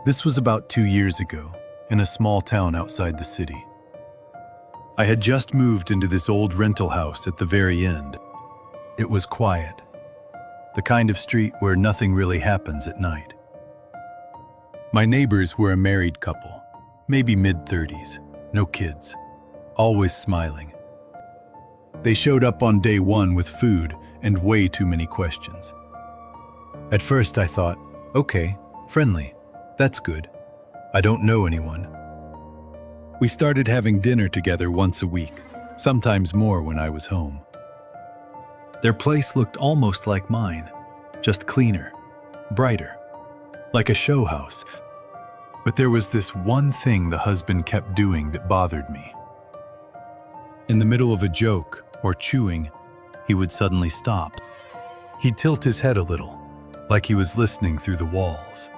This was about 2 years ago, in a small town outside the city. I had just moved into this old rental house at the very end. It was quiet, the kind of street where nothing really happens at night. My neighbors were a married couple, maybe mid-30s, no kids, always smiling. They showed up on day one with food and way too many questions. At first I thought, okay, friendly, that's good. I don't know anyone. We started having dinner together once a week, sometimes more when I was home. Their place looked almost like mine, just cleaner, brighter, like a show house. But there was this one thing the husband kept doing that bothered me. In the middle of a joke or chewing, he would suddenly stop. He'd tilt his head a little, like he was listening through the walls.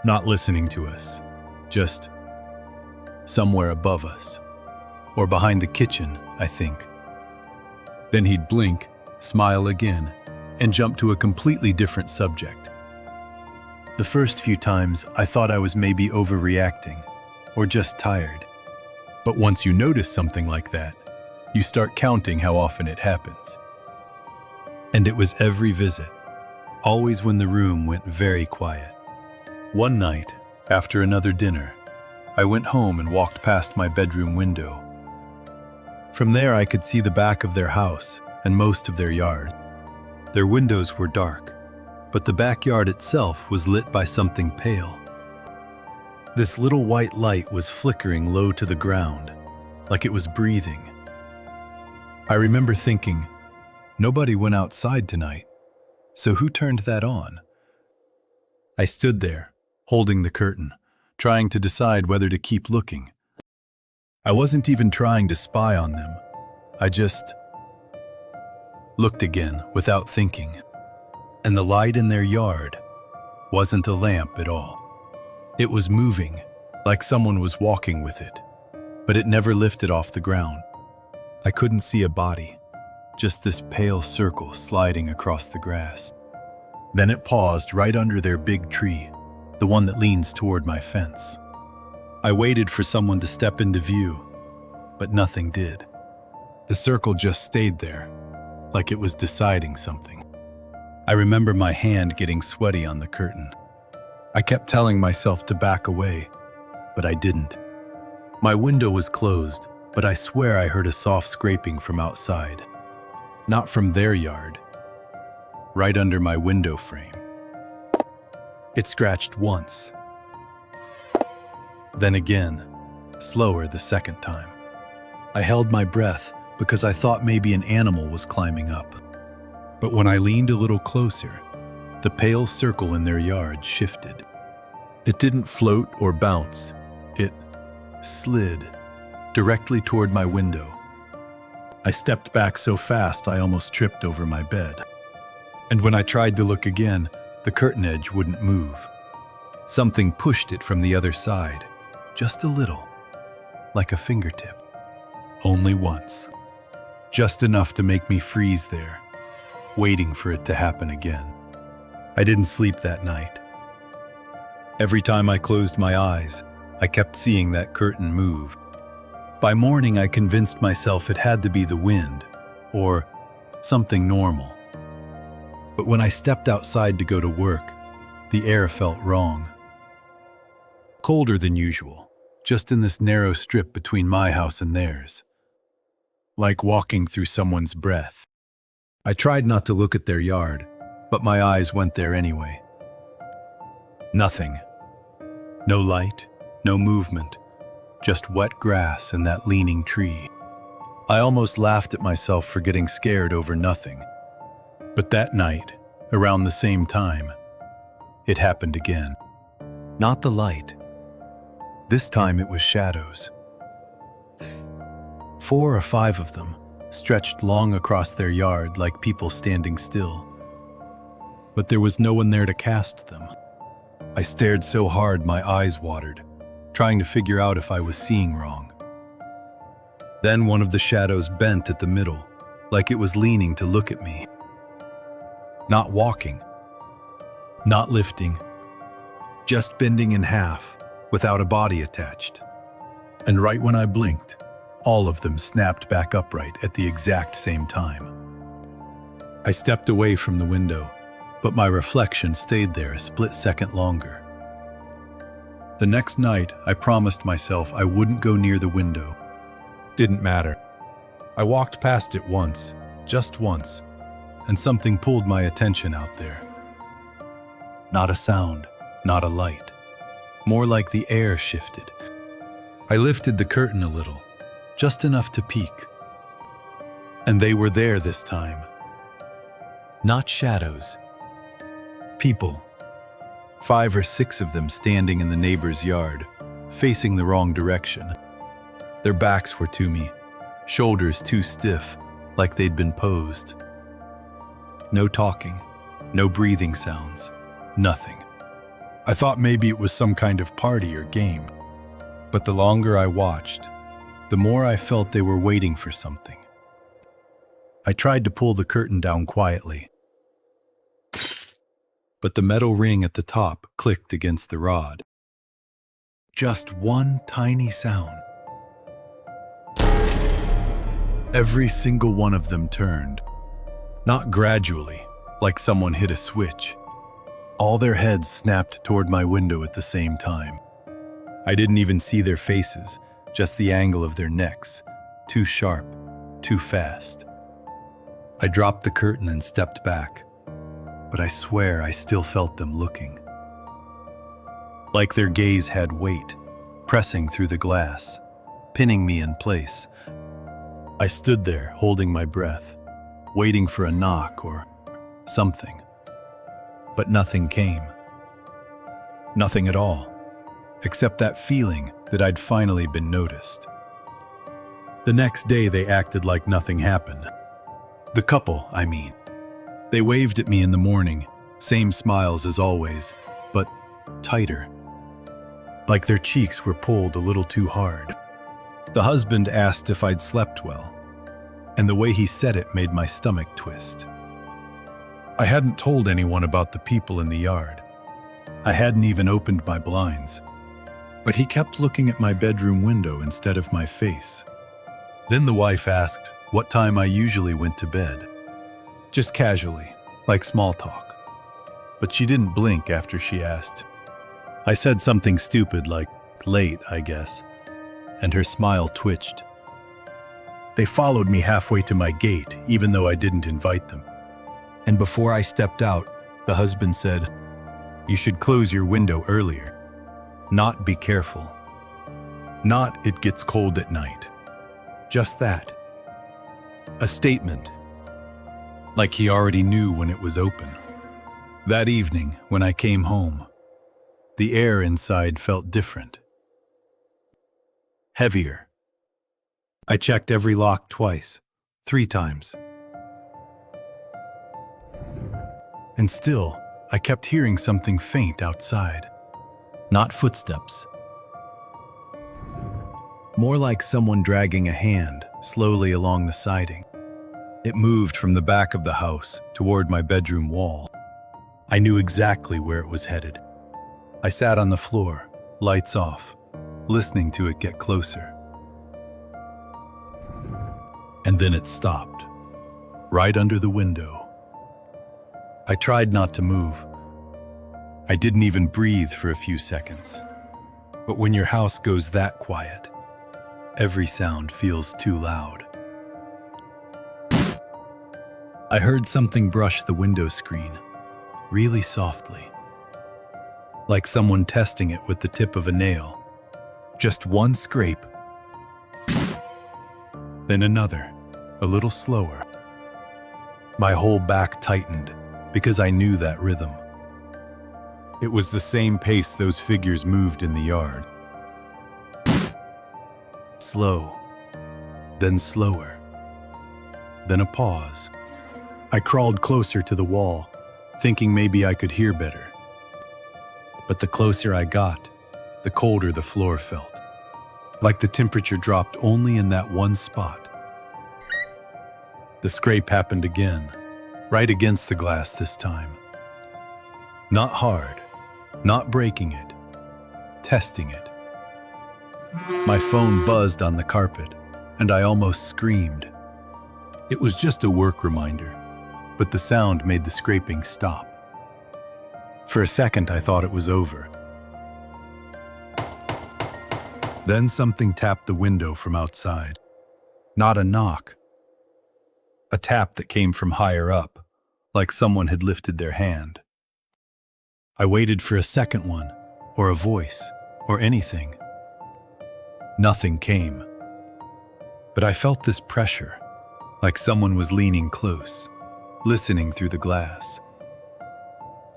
Not listening to us, just somewhere above us, or behind the kitchen, I think. Then he'd blink, smile again, and jump to a completely different subject. The first few times, I thought I was maybe overreacting, or just tired. But once you notice something like that, you start counting how often it happens. And it was every visit, always when the room went very quiet. One night, after another dinner, I went home and walked past my bedroom window. From there I could see the back of their house and most of their yard. Their windows were dark, but the backyard itself was lit by something pale. This little white light was flickering low to the ground, like it was breathing. I remember thinking, nobody went outside tonight, so who turned that on? I stood there, holding the curtain, trying to decide whether to keep looking. I wasn't even trying to spy on them. I just looked again without thinking. And the light in their yard wasn't a lamp at all. It was moving, like someone was walking with it, but it never lifted off the ground. I couldn't see a body, just this pale circle sliding across the grass. Then it paused right under their big tree, the one that leans toward my fence. I waited for someone to step into view, but nothing did. The circle just stayed there, like it was deciding something. I remember my hand getting sweaty on the curtain. I kept telling myself to back away, but I didn't. My window was closed, but I swear I heard a soft scraping from outside. Not from their yard, right under my window frame. It scratched once, then again, slower the second time. I held my breath because I thought maybe an animal was climbing up. But when I leaned a little closer, the pale circle in their yard shifted. It didn't float or bounce. It slid directly toward my window. I stepped back so fast I almost tripped over my bed. And when I tried to look again, the curtain edge wouldn't move. Something pushed it from the other side, just a little, like a fingertip. Only once. Just enough to make me freeze there, waiting for it to happen again. I didn't sleep that night. Every time I closed my eyes, I kept seeing that curtain move. By morning, I convinced myself it had to be the wind, or something normal. But when I stepped outside to go to work, the air felt wrong. Colder than usual, just in this narrow strip between my house and theirs. Like walking through someone's breath. I tried not to look at their yard, but my eyes went there anyway. Nothing. No light, no movement, just wet grass and that leaning tree. I almost laughed at myself for getting scared over nothing. But that night, around the same time, it happened again. Not the light. This time it was shadows. 4 or 5 of them, stretched long across their yard like people standing still. But there was no one there to cast them. I stared so hard my eyes watered, trying to figure out if I was seeing wrong. Then one of the shadows bent at the middle, like it was leaning to look at me. Not walking, not lifting, just bending in half, without a body attached. And right when I blinked, all of them snapped back upright at the exact same time. I stepped away from the window, but my reflection stayed there a split second longer. The next night, I promised myself I wouldn't go near the window. Didn't matter. I walked past it once, just once, and something pulled my attention out there. Not a sound, not a light. More like the air shifted. I lifted the curtain a little, just enough to peek. And they were there this time. Not shadows. People. 5 or 6 of them standing in the neighbor's yard, facing the wrong direction. Their backs were to me, shoulders too stiff, like they'd been posed. No talking, no breathing sounds, nothing. I thought maybe it was some kind of party or game. But the longer I watched, the more I felt they were waiting for something. I tried to pull the curtain down quietly, but the metal ring at the top clicked against the rod. Just one tiny sound. Every single one of them turned. Not gradually, like someone hit a switch. All their heads snapped toward my window at the same time. I didn't even see their faces, just the angle of their necks. Too sharp, too fast. I dropped the curtain and stepped back, but I swear I still felt them looking. Like their gaze had weight, pressing through the glass, pinning me in place. I stood there, holding my breath, waiting for a knock or something. But nothing came. Nothing at all, except that feeling that I'd finally been noticed. The next day they acted like nothing happened. The couple, I mean. They waved at me in the morning, same smiles as always, but tighter. Like their cheeks were pulled a little too hard. The husband asked if I'd slept well, and the way he said it made my stomach twist. I hadn't told anyone about the people in the yard. I hadn't even opened my blinds. But he kept looking at my bedroom window instead of my face. Then the wife asked what time I usually went to bed. Just casually, like small talk. But she didn't blink after she asked. I said something stupid like, late, I guess, and her smile twitched. They followed me halfway to my gate, even though I didn't invite them. And before I stepped out, the husband said, "You should close your window earlier. Not be careful. Not it gets cold at night." Just that. A statement. Like he already knew when it was open. That evening, when I came home, the air inside felt different. Heavier. I checked every lock twice, 3 times. And still, I kept hearing something faint outside. Not footsteps. More like someone dragging a hand slowly along the siding. It moved from the back of the house toward my bedroom wall. I knew exactly where it was headed. I sat on the floor, lights off, listening to it get closer. And then it stopped, right under the window. I tried not to move. I didn't even breathe for a few seconds. But when your house goes that quiet, every sound feels too loud. I heard something brush the window screen, really softly. Like someone testing it with the tip of a nail. Just one scrape. Then another, a little slower. My whole back tightened because I knew that rhythm. It was the same pace those figures moved in the yard. Slow, then slower, then a pause. I crawled closer to the wall, thinking maybe I could hear better. But the closer I got, the colder the floor felt. Like the temperature dropped only in that one spot. The scrape happened again, right against the glass this time. Not hard, Not breaking it, testing it. My phone buzzed on the carpet, and I almost screamed. It was just a work reminder, but the sound made the scraping stop. For a second, I thought it was over. Then something tapped the window from outside. Not a knock. A tap that came from higher up, like someone had lifted their hand. I waited for a second one, or a voice, or anything. Nothing came. But I felt this pressure, like someone was leaning close, listening through the glass.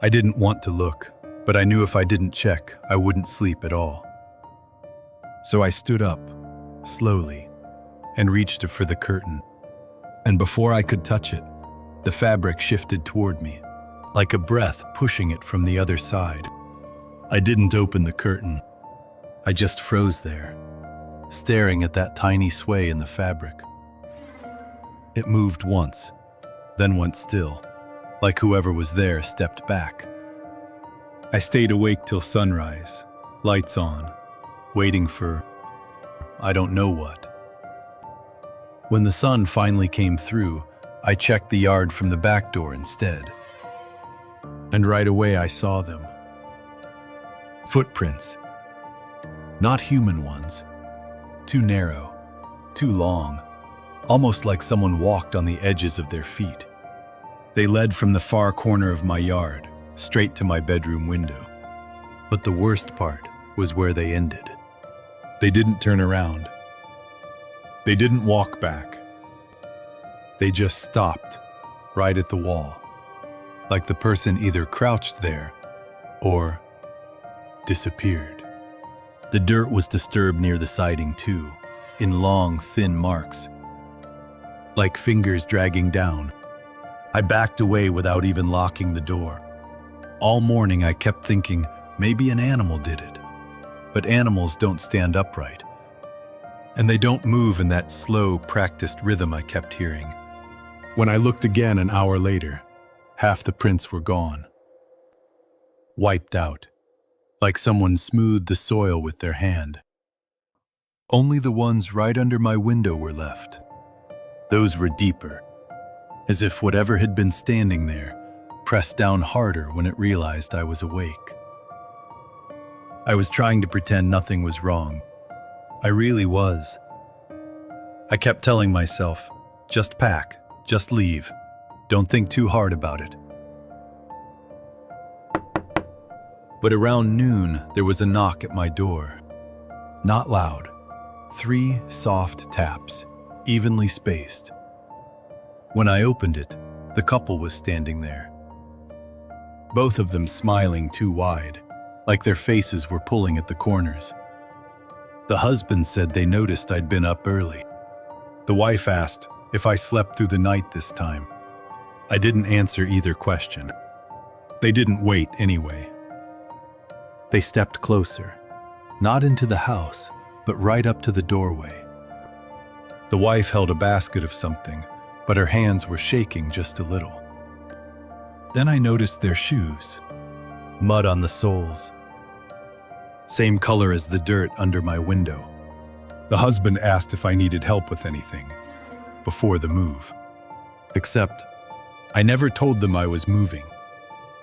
I didn't want to look, but I knew if I didn't check, I wouldn't sleep at all. So I stood up, slowly, and reached for the curtain. And before I could touch it, the fabric shifted toward me, like a breath pushing it from the other side. I didn't open the curtain. I just froze there, staring at that tiny sway in the fabric. It moved once, then went still, like whoever was there stepped back. I stayed awake till sunrise, lights on, waiting for I don't know what. When the sun finally came through, I checked the yard from the back door instead. And right away I saw them. Footprints. Not human ones. Too narrow, too long, almost like someone walked on the edges of their feet. They led from the far corner of my yard, straight to my bedroom window. But the worst part was where they ended. They didn't turn around. They didn't walk back. They just stopped, right at the wall, like the person either crouched there or disappeared. The dirt was disturbed near the siding too, in long, thin marks, like fingers dragging down. I backed away without even locking the door. All morning I kept thinking maybe an animal did it. But animals don't stand upright. And they don't move in that slow, practiced rhythm I kept hearing. When I looked again an hour later, half the prints were gone. Wiped out, like someone smoothed the soil with their hand. Only the ones right under my window were left. Those were deeper, as if whatever had been standing there pressed down harder when it realized I was awake. I was trying to pretend nothing was wrong. I really was. I kept telling myself, just pack, just leave. Don't think too hard about it. But around noon, there was a knock at my door. Not loud. 3 soft taps, evenly spaced. When I opened it, the couple was standing there. Both of them smiling too wide, like their faces were pulling at the corners. The husband said they noticed I'd been up early. The wife asked if I slept through the night this time. I didn't answer either question. They didn't wait anyway. They stepped closer, not into the house, but right up to the doorway. The wife held a basket of something, but her hands were shaking just a little. Then I noticed their shoes, mud on the soles. Same color as the dirt under my window. The husband asked if I needed help with anything before the move. Except, I never told them I was moving.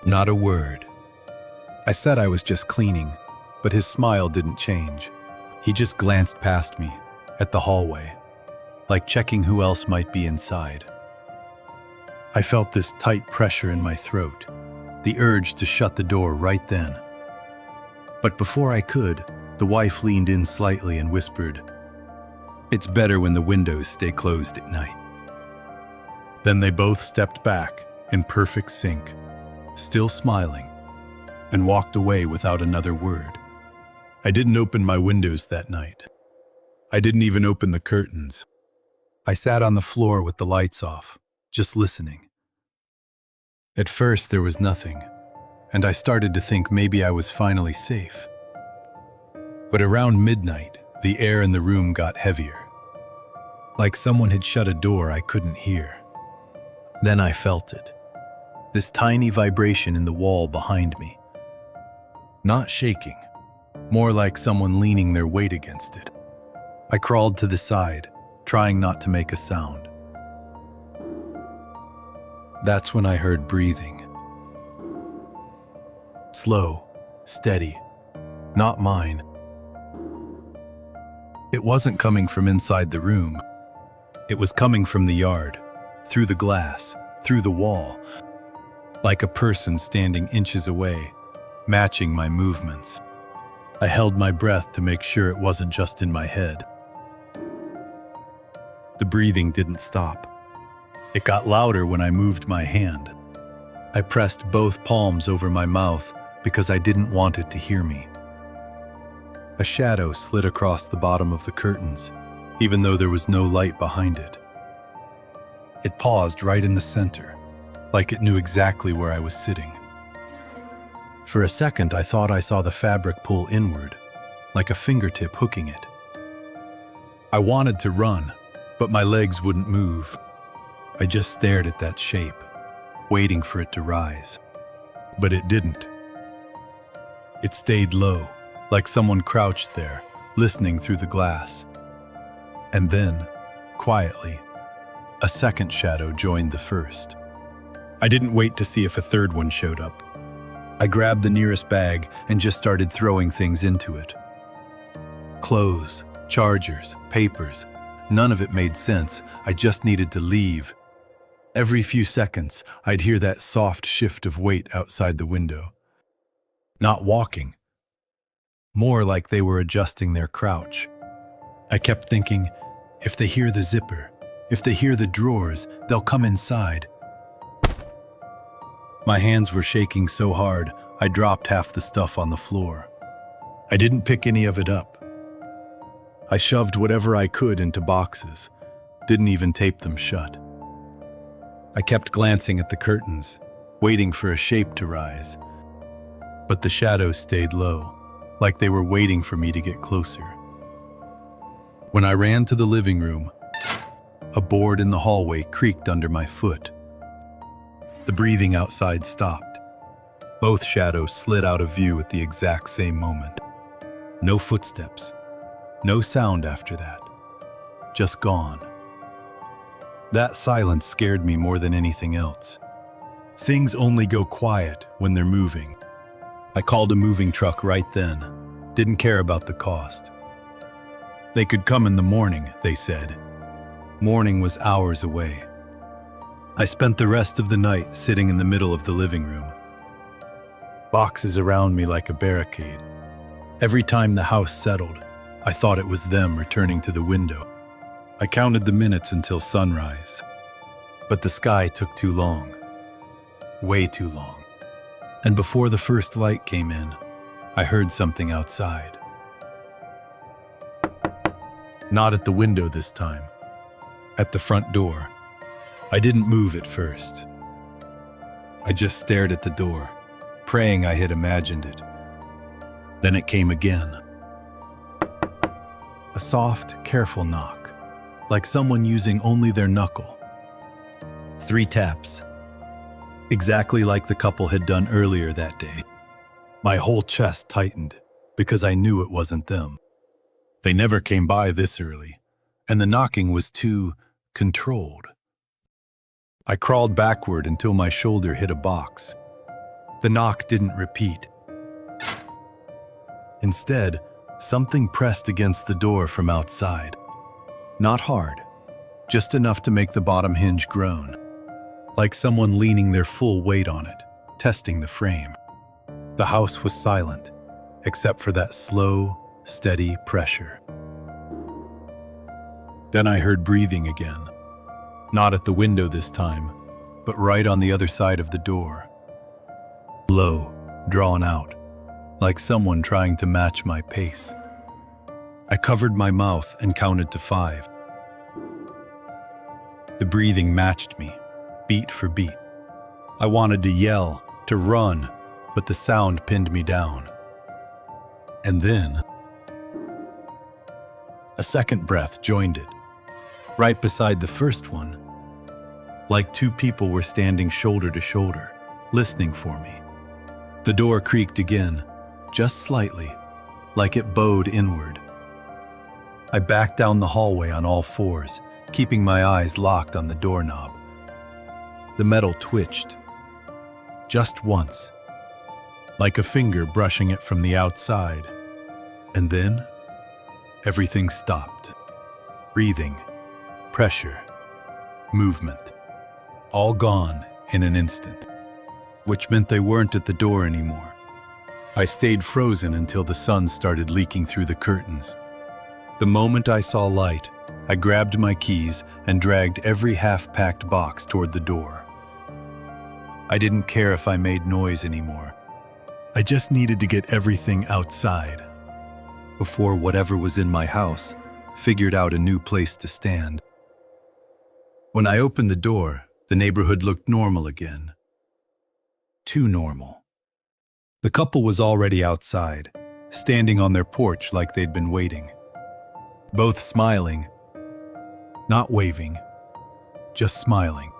Not a word. I said I was just cleaning, but his smile didn't change. He just glanced past me, at the hallway, like checking who else might be inside. I felt this tight pressure in my throat, the urge to shut the door right then. But before I could, the wife leaned in slightly and whispered, "It's better when the windows stay closed at night." Then they both stepped back in perfect sync, still smiling, and walked away without another word. I didn't open my windows that night. I didn't even open the curtains. I sat on the floor with the lights off, just listening. At first there was nothing, and I started to think maybe I was finally safe. But around midnight, the air in the room got heavier, like someone had shut a door I couldn't hear. Then I felt it, this tiny vibration in the wall behind me. Not shaking, more like someone leaning their weight against it. I crawled to the side, trying not to make a sound. That's when I heard breathing. Slow, steady, not mine. It wasn't coming from inside the room. It was coming from the yard, through the glass, through the wall, like a person standing inches away, matching my movements. I held my breath to make sure it wasn't just in my head. The breathing didn't stop. It got louder when I moved my hand. I pressed both palms over my mouth because I didn't want it to hear me. A shadow slid across the bottom of the curtains, even though there was no light behind it. It paused right in the center, like it knew exactly where I was sitting. For a second, I thought I saw the fabric pull inward, like a fingertip hooking it. I wanted to run, but my legs wouldn't move. I just stared at that shape, waiting for it to rise. But it didn't. It stayed low, like someone crouched there, listening through the glass. And then, quietly, a second shadow joined the first. I didn't wait to see if a third one showed up. I grabbed the nearest bag and just started throwing things into it. Clothes, chargers, papers. None of it made sense. I just needed to leave. Every few seconds, I'd hear that soft shift of weight outside the window. Not walking. More like they were adjusting their crouch. I kept thinking, if they hear the zipper, if they hear the drawers, they'll come inside. My hands were shaking so hard, I dropped half the stuff on the floor. I didn't pick any of it up. I shoved whatever I could into boxes, didn't even tape them shut. I kept glancing at the curtains, waiting for a shape to rise. But the shadows stayed low, like they were waiting for me to get closer. When I ran to the living room, a board in the hallway creaked under my foot. The breathing outside stopped. Both shadows slid out of view at the exact same moment. No footsteps, no sound after that. Just gone. That silence scared me more than anything else. Things only go quiet when they're moving. I called a moving truck right then. Didn't care about the cost. They could come in the morning, they said. Morning was hours away. I spent the rest of the night sitting in the middle of the living room. Boxes around me like a barricade. Every time the house settled, I thought it was them returning to the window. I counted the minutes until sunrise. But the sky took too long. Way too long. And before the first light came in, I heard something outside. Not at the window this time. At the front door. I didn't move at first. I just stared at the door, praying I had imagined it. Then it came again. A soft, careful knock, like someone using only their knuckle. 3 taps. Exactly like the couple had done earlier that day. My whole chest tightened because I knew it wasn't them. They never came by this early, and the knocking was too controlled. I crawled backward until my shoulder hit a box. The knock didn't repeat. Instead, something pressed against the door from outside. Not hard, just enough to make the bottom hinge groan, like someone leaning their full weight on it, testing the frame. The house was silent, except for that slow, steady pressure. Then I heard breathing again. Not at the window this time, but right on the other side of the door. Low, drawn out, like someone trying to match my pace. I covered my mouth and counted to 5. The breathing matched me, beat for beat. I wanted to yell, to run, but the sound pinned me down. And then, a second breath joined it, right beside the first one, like 2 people were standing shoulder to shoulder, listening for me. The door creaked again, just slightly, like it bowed inward. I backed down the hallway on all fours, keeping my eyes locked on the doorknob. The metal twitched. Just once, like a finger brushing it from the outside. And then, everything stopped. Breathing, pressure, movement, all gone in an instant, which meant they weren't at the door anymore. I stayed frozen until the sun started leaking through the curtains. The moment I saw light, I grabbed my keys and dragged every half-packed box toward the door. I didn't care if I made noise anymore. I just needed to get everything outside before whatever was in my house figured out a new place to stand. When I opened the door, the neighborhood looked normal again. Too normal. The couple was already outside, standing on their porch like they'd been waiting. Both smiling, not waving, just smiling.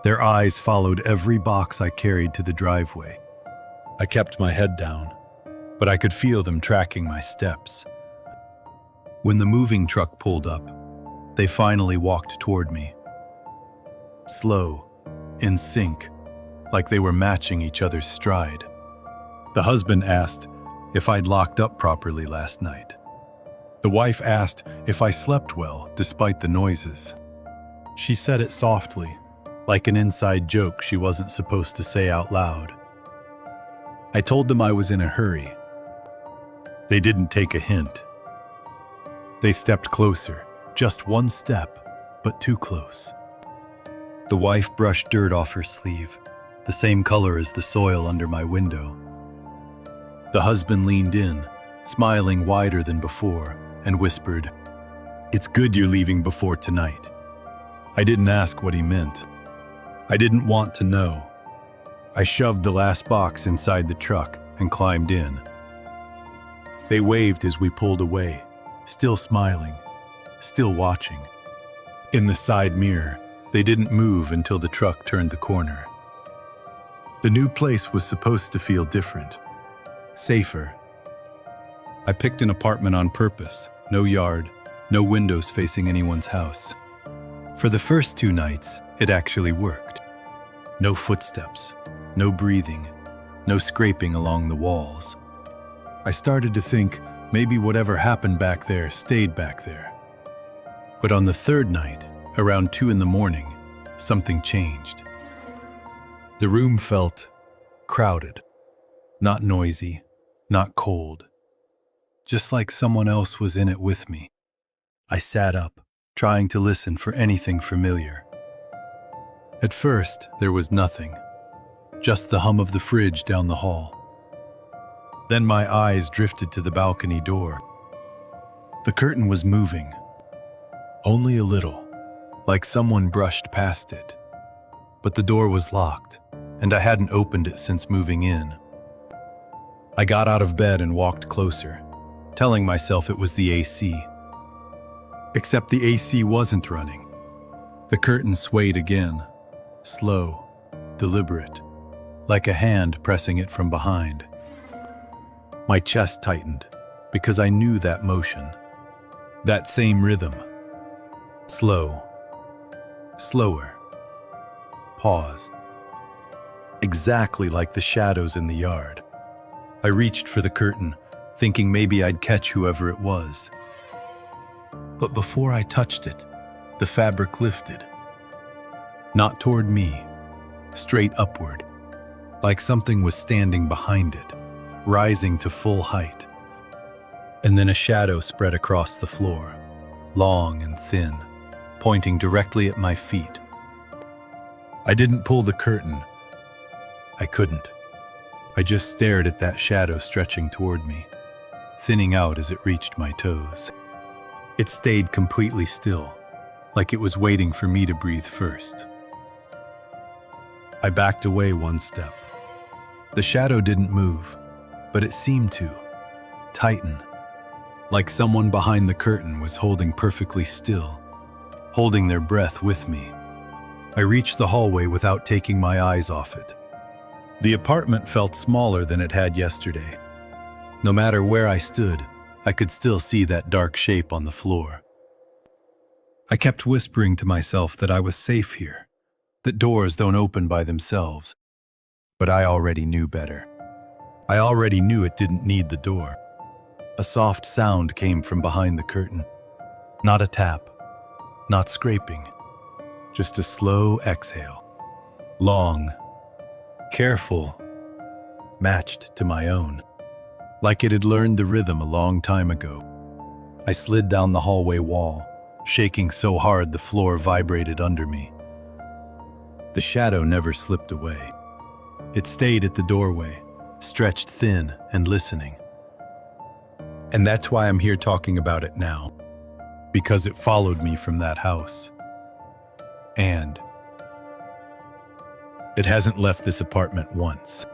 Their eyes followed every box I carried to the driveway. I kept my head down, but I could feel them tracking my steps. When the moving truck pulled up, they finally walked toward me. Slow, in sync, like they were matching each other's stride. The husband asked if I'd locked up properly last night. The wife asked if I slept well despite the noises. She said it softly, like an inside joke she wasn't supposed to say out loud. I told them I was in a hurry. They didn't take a hint. They stepped closer, just one step, but too close. The wife brushed dirt off her sleeve, the same color as the soil under my window. The husband leaned in, smiling wider than before, and whispered, "It's good you're leaving before tonight." I didn't ask what he meant. I didn't want to know. I shoved the last box inside the truck and climbed in. They waved as we pulled away, still smiling, still watching. In the side mirror, they didn't move until the truck turned the corner. The new place was supposed to feel different, safer. I picked an apartment on purpose, no yard, no windows facing anyone's house. For the first 2 nights, it actually worked. No footsteps, no breathing, no scraping along the walls. I started to think maybe whatever happened back there stayed back there. But on the 3rd night, around 2 in the morning, something changed. The room felt crowded, not noisy, not cold, just like someone else was in it with me. I sat up, trying to listen for anything familiar. At first, there was nothing, just the hum of the fridge down the hall. Then my eyes drifted to the balcony door. The curtain was moving, only a little, like someone brushed past it. But the door was locked, and I hadn't opened it since moving in. I got out of bed and walked closer, telling myself it was the AC. Except the AC wasn't running. The curtain swayed again, slow, deliberate, like a hand pressing it from behind. My chest tightened because I knew that motion, that same rhythm. Slow, slower, pause. Exactly like the shadows in the yard. I reached for the curtain, thinking maybe I'd catch whoever it was. But before I touched it, the fabric lifted. Not toward me, straight upward, like something was standing behind it, rising to full height. And then a shadow spread across the floor, long and thin, pointing directly at my feet. I didn't pull the curtain. I couldn't. I just stared at that shadow stretching toward me, thinning out as it reached my toes. It stayed completely still, like it was waiting for me to breathe first. I backed away 1 step. The shadow didn't move, but it seemed to tighten, like someone behind the curtain was holding perfectly still, holding their breath with me. I reached the hallway without taking my eyes off it. The apartment felt smaller than it had yesterday. No matter where I stood, I could still see that dark shape on the floor. I kept whispering to myself that I was safe here, that doors don't open by themselves. But I already knew better. I already knew it didn't need the door. A soft sound came from behind the curtain. Not a tap, not scraping, just a slow exhale. Long, careful, matched to my own. Like it had learned the rhythm a long time ago. I slid down the hallway wall, shaking so hard the floor vibrated under me. The shadow never slipped away. It stayed at the doorway, stretched thin and listening. And that's why I'm here talking about it now, because it followed me from that house. And it hasn't left this apartment once.